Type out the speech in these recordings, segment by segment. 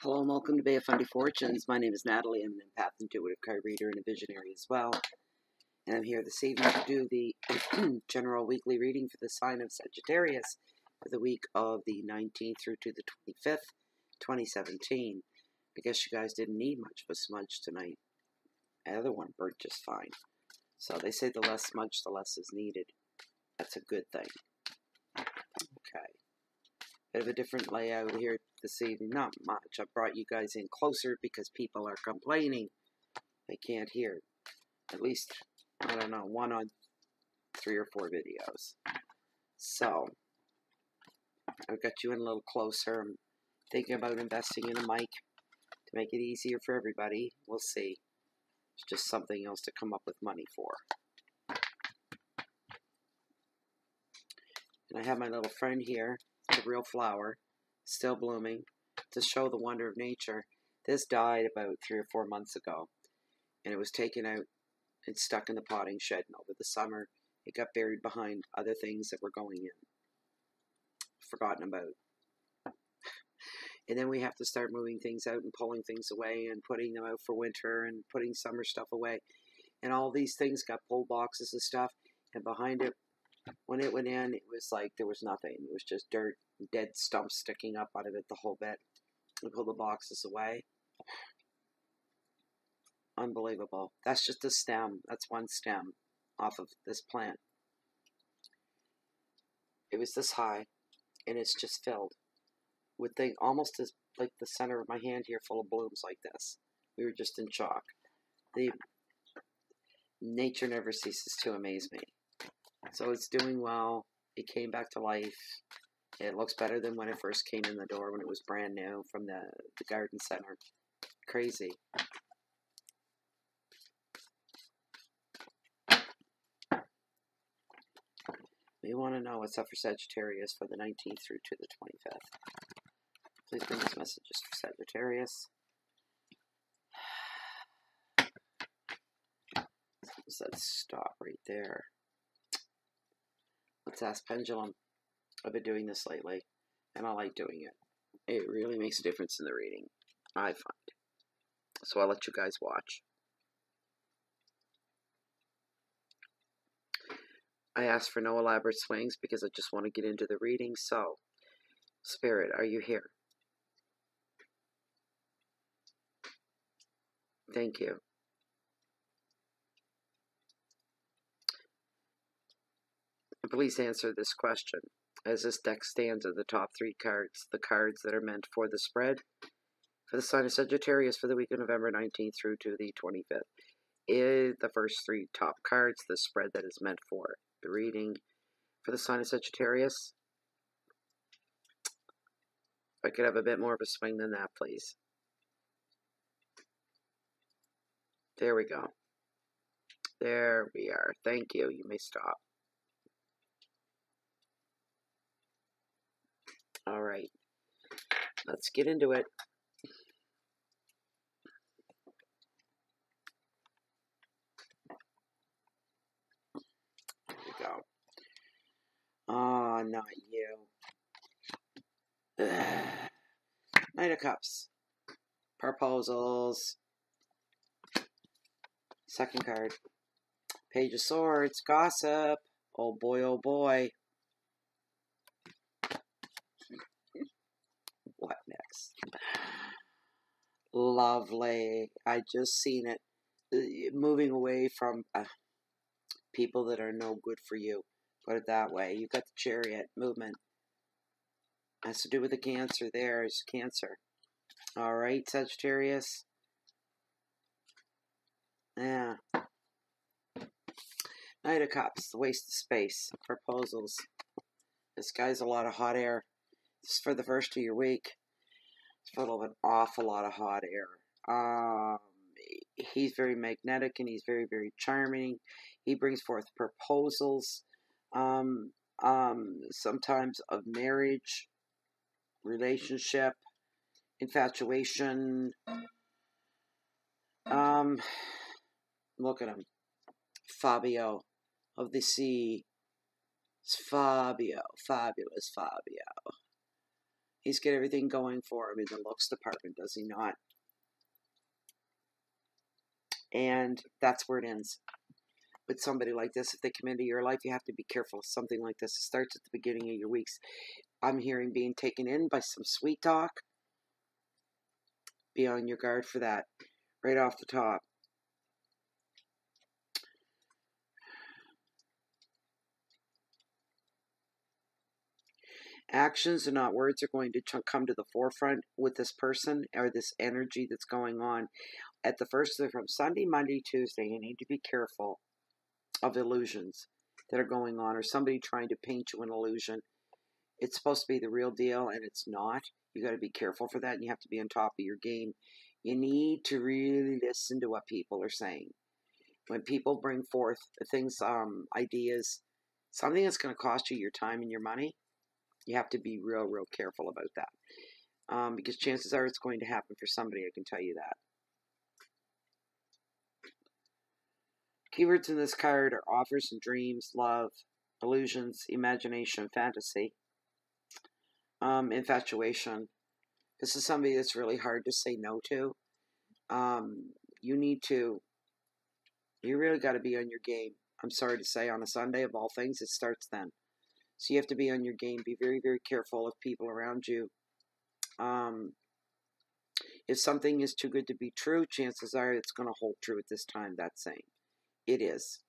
Hello and welcome to Bay of Fundy Fortunes. My name is Natalie. I'm an empath, intuitive card reader, and a visionary as well. And I'm here this evening to do the general weekly reading for the sign of Sagittarius for the week of the 19th through to the 25th, 2017. I guess you guys didn't need much of a smudge tonight. The other one burnt just fine. So they say the less smudge, the less is needed. That's a good thing. Okay. Bit of a different layout here this evening. Not much. I brought you guys in closer because people are complaining they can't hear. At least, I don't know, 1 on 3 or 4 videos. So, I've got you in a little closer. I'm thinking about investing in a mic to make it easier for everybody. We'll see. It's just something else to come up with money for. And I have my little friend here. A real flower, still blooming, to show the wonder of nature. This died about 3 or 4 months ago, and it was taken out and stuck in the potting shed, and over the summer it got buried behind other things that were going in, forgotten about. And then we have to start moving things out and pulling things away and putting them out for winter and putting summer stuff away, and all these things got pull boxes of stuff, and behind it, when it went in, it was like there was nothing. It was just dirt, dead stumps sticking up out of it the whole bit. We pulled the boxes away. Unbelievable. That's just a stem. That's one stem off of this plant. It was this high, and it's just filled with things almost as like the center of my hand here, full of blooms like this. We were just in shock. Nature never ceases to amaze me. So it's doing well. It came back to life. It looks better than when it first came in the door when it was brand new from the garden center. Crazy. We want to know what's up for Sagittarius for the 19th through to the 25th. Please bring us messages for Sagittarius. Let's stop right there. Let's ask Pendulum. I've been doing this lately, and I like doing it. It really makes a difference in the reading, I find. So I'll let you guys watch. I asked for no elaborate swings because I just want to get into the reading. So, Spirit, are you here? Thank you. Please answer this question. As this deck stands are the top 3 cards, the cards that are meant for the spread for the sign of Sagittarius for the week of November 19th through to the 25th. Is the first 3 top cards the spread that is meant for the reading for the sign of Sagittarius? I could have a bit more of a swing than that, please. There we go. There we are. Thank you. You may stop. All right, let's get into it. There we go. Oh, not you. Ugh. Knight of Cups. Proposals. Second card. Page of Swords. Gossip. Oh boy, oh boy. What next? Lovely. I just seen it. Moving away from people that are no good for you. Put it that way. You've got the Chariot movement. Has to do with the Cancer there. It's Cancer. Alright, Sagittarius. Yeah. Knight of Cups. The waste of space. Proposals. This guy's a lot of hot air. This is for the first of your week. It's full of an awful lot of hot air. He's very magnetic and he's very, very charming. He brings forth proposals. Sometimes of marriage, relationship, infatuation. Look at him. Fabio of the sea. It's Fabio. Fabulous Fabio. He's got everything going for him in the looks department, does he not? And that's where it ends. With somebody like this, if they come into your life, you have to be careful of something like this. It starts at the beginning of your weeks. I'm hearing being taken in by some sweet talk. Be on your guard for that right off the top. Actions and not words are going to come to the forefront with this person or this energy that's going on. At the first, from Sunday, Monday, Tuesday, you need to be careful of illusions that are going on, or somebody trying to paint you an illusion. It's supposed to be the real deal, and it's not. You got to be careful for that, and you have to be on top of your game. You need to really listen to what people are saying. When people bring forth things, ideas, something that's going to cost you your time and your money, you have to be real careful about that. Because chances are it's going to happen for somebody, I can tell you that. Keywords in this card are offers and dreams, love, illusions, imagination, fantasy, infatuation. This is somebody that's really hard to say no to. You really got to be on your game. I'm sorry to say, on a Sunday of all things, it starts then. So you have to be on your game. Be very careful of people around you. If something is too good to be true, chances are it's going to hold true at this time, that saying. It is.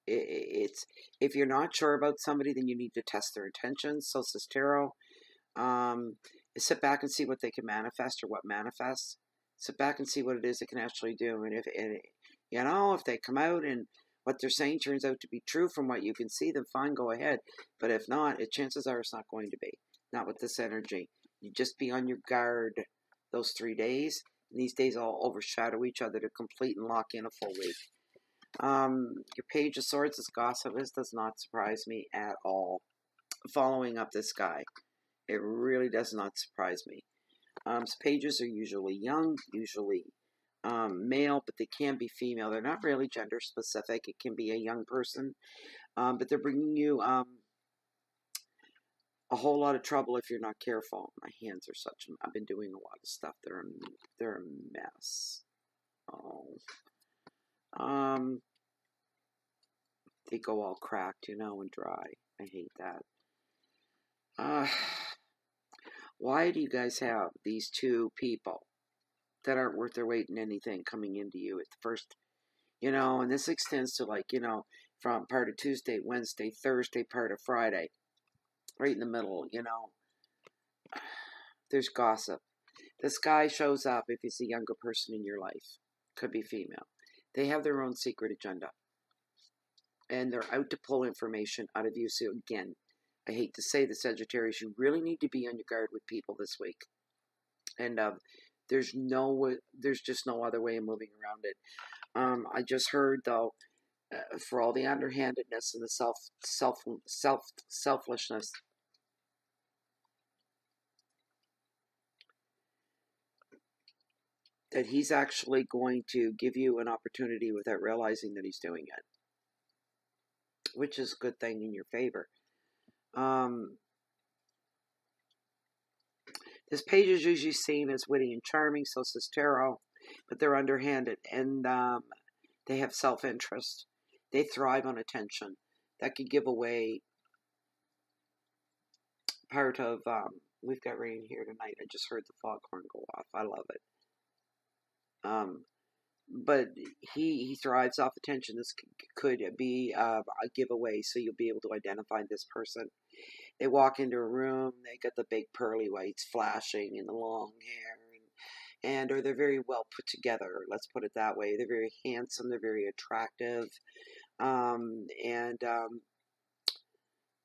It's if you're not sure about somebody, then you need to test their intentions. So says tarot. Sit back and see what they can manifest or what manifests. Sit back and see what it is they can actually do. And if they come out and what they're saying turns out to be true from what you can see, then fine, go ahead. But if not, chances are it's not going to be. Not with this energy. You just be on your guard those 3 days. And these days all overshadow each other to complete and lock in a full week. Your Page of Swords is gossip. This does not surprise me at all. Following up this guy. It really does not surprise me. So pages are usually young, usually male, but they can be female. They're not really gender specific. It can be a young person, but they're bringing you a whole lot of trouble if you're not careful. My hands are I've been doing a lot of stuff. They're a mess. They go all cracked, and dry. I hate that. Why do you guys have these two people that aren't worth their weight in anything coming into you at the first, and this extends to from part of Tuesday, Wednesday, Thursday, part of Friday, right in the middle, there's gossip. This guy shows up if he's a younger person in your life, could be female. They have their own secret agenda, and they're out to pull information out of you. So again, I hate to say this, Sagittarius, you really need to be on your guard with people this week. And there's just no other way of moving around it. I just heard, though, for all the underhandedness and the selfishness, that he's actually going to give you an opportunity without realizing that he's doing it, which is a good thing in your favor. This page is usually seen as witty and charming, so says tarot, but they're underhanded, and they have self-interest. They thrive on attention. That could give away part of, we've got rain here tonight. I just heard the foghorn go off. I love it. But he thrives off attention. This could be a giveaway, so you'll be able to identify this person. They walk into a room, they got the big pearly whites flashing and the long hair, or they're very well put together, let's put it that way. They're very handsome, they're very attractive,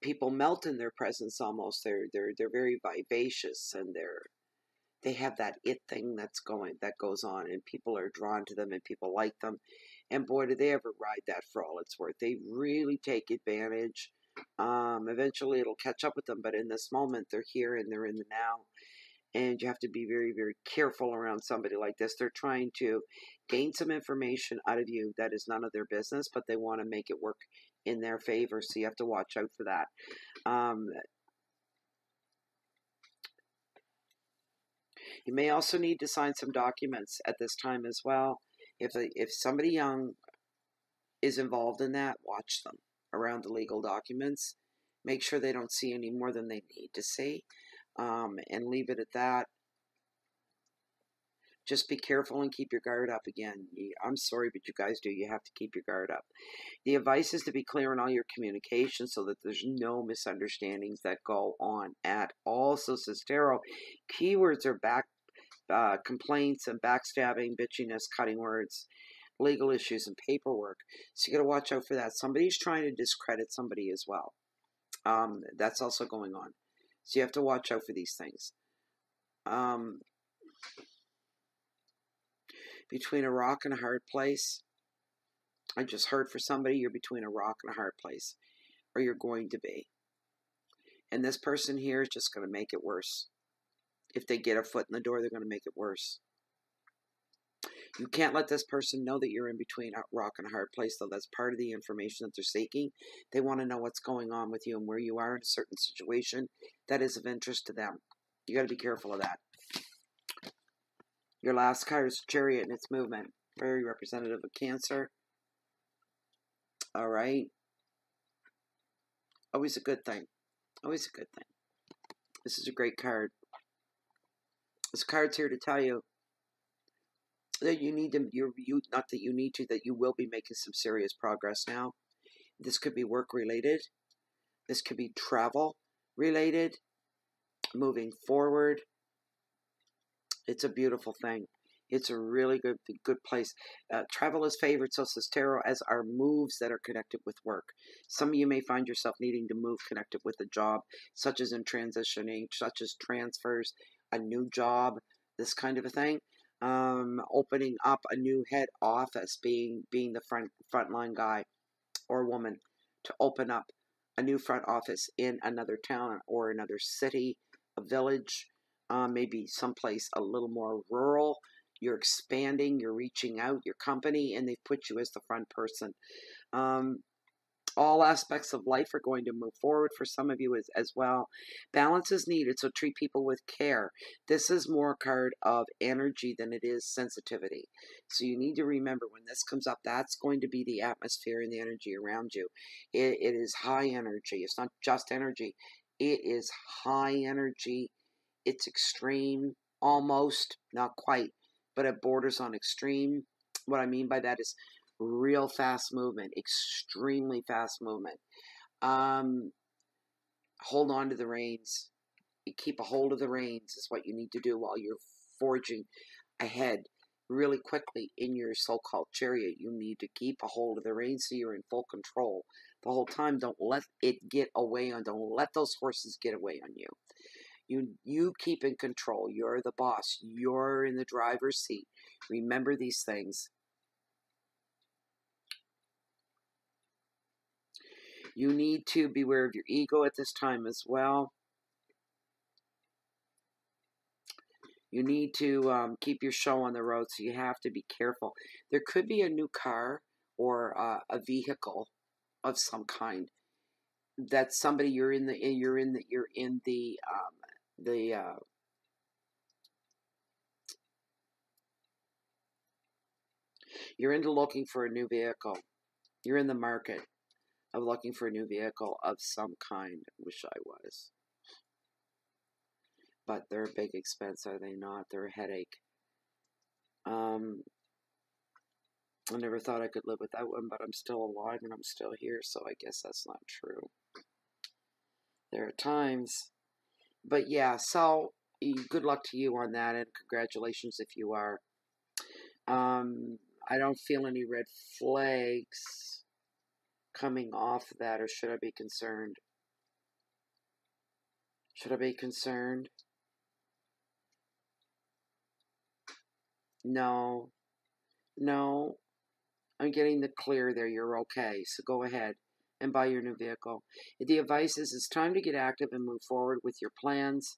people melt in their presence almost. They're very vivacious, and they have that it thing that goes on, and people are drawn to them, and people like them. And boy, do they ever ride that for all it's worth. They really take advantage. Eventually it'll catch up with them, but in this moment, they're here and they're in the now. And you have to be very careful around somebody like this. They're trying to gain some information out of you that is none of their business, but they want to make it work in their favor, so you have to watch out for that. You may also need to sign some documents at this time as well. If somebody young is involved in that, watch them around the legal documents. Make sure they don't see any more than they need to see, and leave it at that. Just be careful and keep your guard up again. I'm sorry, but you guys do. You have to keep your guard up. The advice is to be clear in all your communication so that there's no misunderstandings that go on at all. So, Sagittarius, keywords are complaints and backstabbing, bitchiness, cutting words, legal issues, and paperwork. So you got to watch out for that. Somebody's trying to discredit somebody as well. That's also going on. So you have to watch out for these things. Between a rock and a hard place. I just heard for somebody, you're between a rock and a hard place. Or you're going to be. And this person here is just going to make it worse. If they get a foot in the door, they're going to make it worse. You can't let this person know that you're in between a rock and a hard place, though. That's part of the information that they're seeking. They want to know what's going on with you and where you are in a certain situation that is of interest to them. You got to be careful of that. Your last card is Chariot and its movement. Very representative of Cancer. All right. Always a good thing. Always a good thing. This is a great card. This card's here to tell you that you need to, not that you need to, that you will be making some serious progress now. This could be work related. This could be travel related. Moving forward. It's a beautiful thing. It's a really good place. Travel is favored, so says tarot, as are moves that are connected with work. Some of you may find yourself needing to move connected with a job, such as in transitioning, such as transfers, a new job, this kind of a thing. Opening up a new head office, being the frontline guy or woman, to open up a new front office in another town or another city, a village, maybe someplace a little more rural. You're expanding, you're reaching out, your company, and they've put you as the front person. All aspects of life are going to move forward for some of you as well. Balance is needed, so treat people with care. This is more a card of energy than it is sensitivity. So you need to remember when this comes up, that's going to be the atmosphere and the energy around you. It is high energy. It's not just energy. It is high energy. It's extreme, almost, not quite, but it borders on extreme. What I mean by that is real fast movement, extremely fast movement. Hold on to the reins. You keep a hold of the reins is what you need to do while you're forging ahead really quickly in your so-called chariot. You need to keep a hold of the reins so you're in full control the whole time. Don't let it get away on. Don't let those horses get away on you. You keep in control. You're the boss. You're in the driver's seat. Remember these things. You need to beware of your ego at this time as well. You need to keep your show on the road, so you have to be careful. There could be a new car or a vehicle of some kind that somebody you're into looking for a new vehicle. You're in the market of looking for a new vehicle of some kind. Wish I was. But they're a big expense, are they not? They're a headache. I never thought I could live without one, but I'm still alive and I'm still here, so I guess that's not true. There are times. But yeah, so good luck to you on that, and congratulations if you are. I don't feel any red flags coming off that, or should I be concerned? Should I be concerned? No. No. I'm getting the clear there. You're okay. So go ahead and buy your new vehicle. The advice is it's time to get active and move forward with your plans.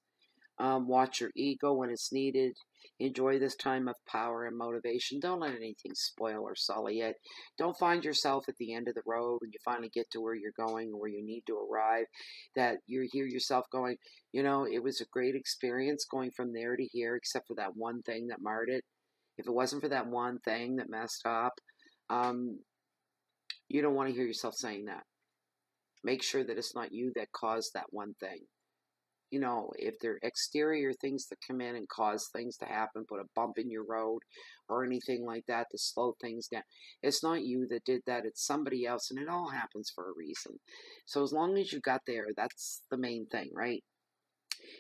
Watch your ego when it's needed. Enjoy this time of power and motivation. Don't let anything spoil or sully it. Don't find yourself at the end of the road when you finally get to where you're going or where you need to arrive, that you hear yourself going, you know, it was a great experience going from there to here, except for that one thing that marred it. If it wasn't for that one thing that messed up, you don't want to hear yourself saying that. Make sure that it's not you that caused that one thing. You know, if they're exterior things that come in and cause things to happen, put a bump in your road or anything like that to slow things down, it's not you that did that, it's somebody else, and it all happens for a reason. So as long as you got there, that's the main thing, right?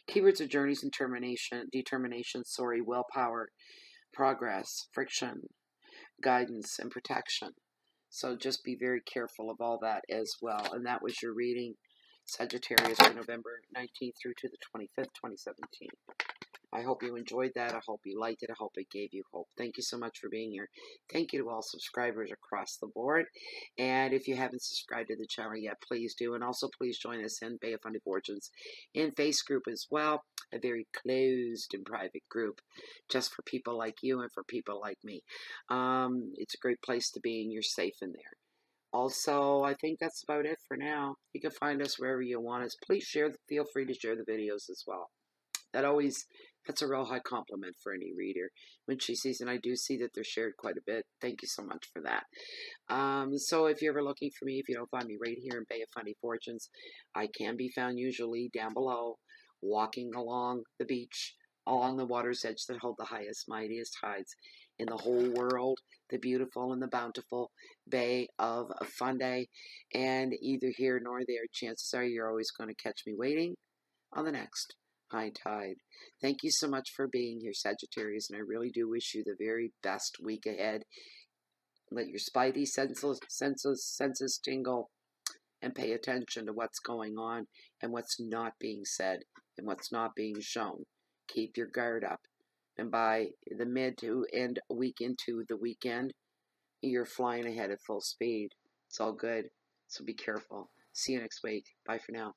Keywords are journeys and determination, willpower, progress, friction, guidance, and protection. So just be very careful of all that as well. And that was your reading, Sagittarius, for November 19th through to the 25th, 2017. I hope you enjoyed that. I hope you liked it. I hope it gave you hope. Thank you so much for being here. Thank you to all subscribers across the board. And if you haven't subscribed to the channel yet, please do. And also please join us in Bay of Funny Fortunes in Face group as well. A very closed and private group just for people like you and for people like me. It's a great place to be, and you're safe in there. Also, I think that's about it for now. You can find us wherever you want us. Please feel free to share the videos as well. That's a real high compliment for any reader when she sees, and I do see that they're shared quite a bit. Thank you so much for that. So if you're ever looking for me, if you don't find me right here in Bay of Funny Fortunes, I can be found usually down below, walking along the beach, along the water's edge that hold the highest, mightiest tides in the whole world, the beautiful and the bountiful Bay of Fundy. And either here nor there, chances are you're always going to catch me waiting on the next high tide. Thank you so much for being here, Sagittarius, and I really do wish you the very best week ahead. Let your spidey senses tingle and pay attention to what's going on and what's not being said and what's not being shown. Keep your guard up. And by the mid to end week into the weekend, you're flying ahead at full speed. It's all good. So be careful. See you next week. Bye for now.